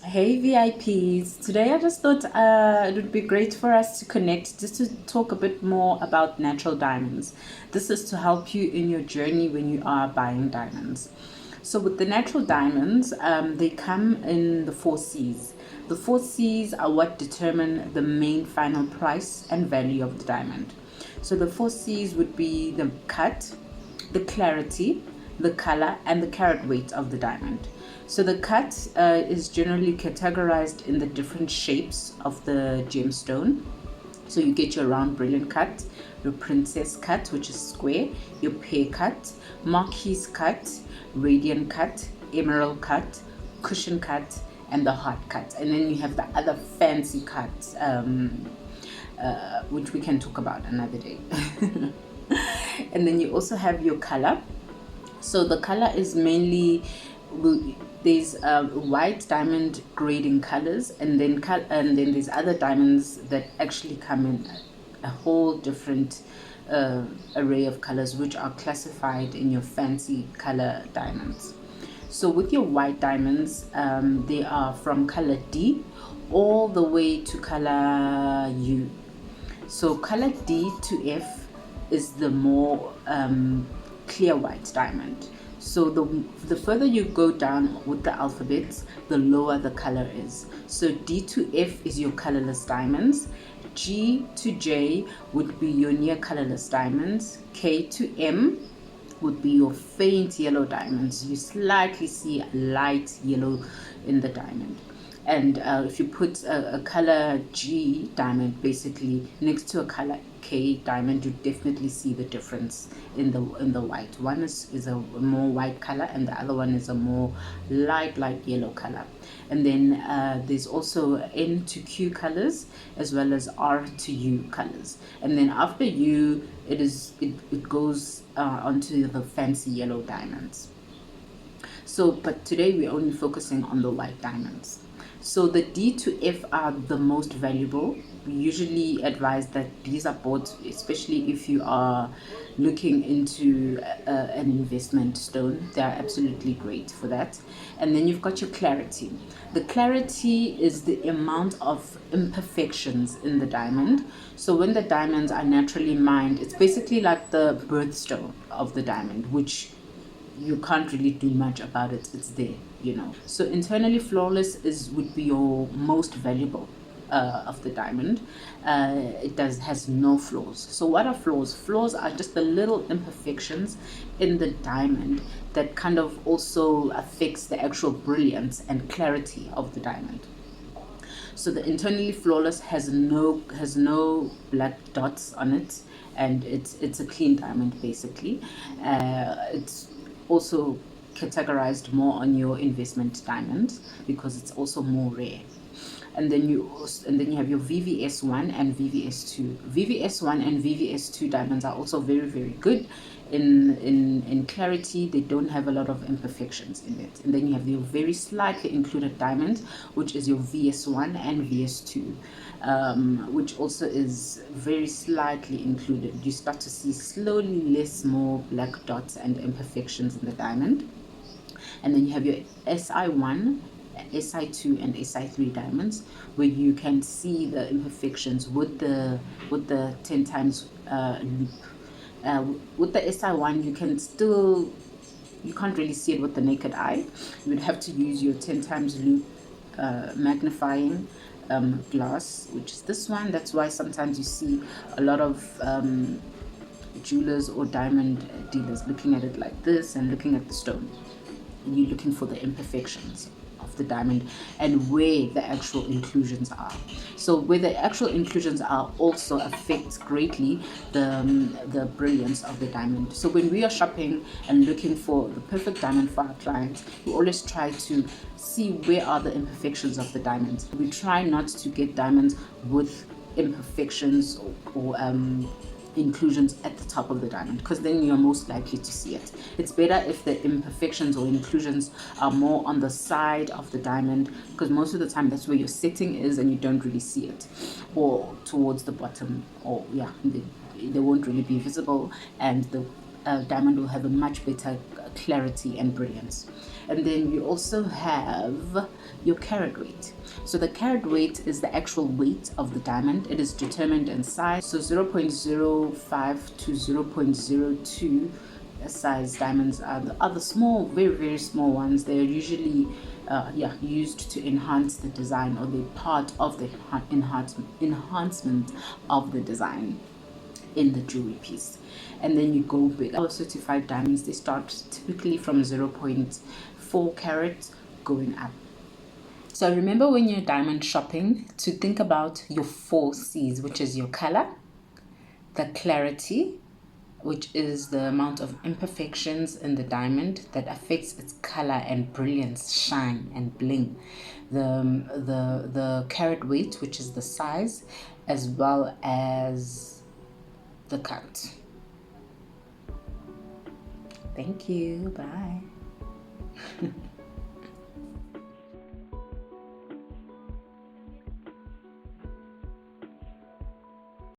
Hey VIPs, today I just thought it would be great for us to connect just to talk a bit more about natural diamonds. This is to help you in your journey when you are buying diamonds. So, with the natural diamonds, they come in the 4 C's. The 4 C's are what determine the main final price and value of the diamond. So, the 4 C's would be the cut, the clarity, the color, and the carat weight of the diamond. So the cut is generally categorized in the different shapes of the gemstone. So you get your round brilliant cut, your princess cut, which is square, your pear cut, marquise cut, radiant cut, emerald cut, cushion cut, and the heart cut. And then you have the other fancy cuts, which we can talk about another day. And then you also have your color. So the color is mainly there's white diamond grading colors, and then there's other diamonds that actually come in a whole different array of colors, which are classified in your fancy color diamonds. So with your white diamonds, they are from color D all the way to color U. So color D to F is the more clear white diamond. So the further you go down with the alphabets, the lower the color is. So D to F is your colorless diamonds. G to J would be your near colorless diamonds. K to M would be your faint yellow diamonds. You slightly see a light yellow in the diamond. And if you put a color G diamond basically next to a color K diamond, you definitely see the difference in the white. One is a more white color, and the other one is a more light yellow color. And then there's also N to Q colors as well as R to U colors. And then after U, it goes onto the fancy yellow diamonds. So, but today we're only focusing on the white diamonds. So the D to F are the most valuable. We usually advise that these are bought, especially if you are looking into an investment stone. They are absolutely great for that. And then you've got your clarity. The clarity is the amount of imperfections in the diamond. So when the diamonds are naturally mined, it's basically like the birthstone of the diamond, which you can't really do much about it. It's there. So internally flawless would be your most valuable of the diamond. It has no flaws. So what are flaws? Flaws are just the little imperfections in the diamond that kind of also affects the actual brilliance and clarity of the diamond. So the internally flawless has no black dots on it, and it's a clean diamond basically. It's also categorized more on your investment diamonds because it's also more rare. And then you have your VVS1 and VVS2. VVS1 and VVS2 diamonds are also very, very good in clarity. They don't have a lot of imperfections in it. And then you have your very slightly included diamond, which is your VS1 and VS2, which also is very slightly included. You start to see slowly more black dots and imperfections in the diamond. And then you have your SI1, SI2, and SI3 diamonds, where you can see the imperfections with the 10 times loop. With the SI1, you can't really see it with the naked eye. You would have to use your 10 times loop magnifying glass, which is this one. That's why sometimes you see a lot of jewelers or diamond dealers looking at it like this and looking at the stone. You're looking for the imperfections of the diamond and where the actual inclusions are. So where the actual inclusions are also affects greatly the brilliance of the diamond. So when we are shopping and looking for the perfect diamond for our clients, we always try to see where are the imperfections of the diamonds. We try not to get diamonds with imperfections or inclusions at the top of the diamond, because then you're most likely to see it. It's better if the imperfections or inclusions are more on the side of the diamond, because most of the time that's where your setting is and you don't really see it, or towards the bottom, or they won't really be visible, and the diamond will have a much better clarity and brilliance. And then you also have your carat weight. So the carat weight is the actual weight of the diamond. It is determined in size. So 0.05 to 0.02 size diamonds are the other small, very, very small ones. They're usually used to enhance the design, or they're part of the enhancement of the design in the jewelry piece. And then you go bigger. Our certified diamonds, they start typically from 0.4 carat going up. So remember, when you're diamond shopping, to think about your 4 C's, which is your color, the clarity, which is the amount of imperfections in the diamond that affects its color and brilliance, shine and bling, the carat weight, which is the size, as well as the cut. Thank you. Bye.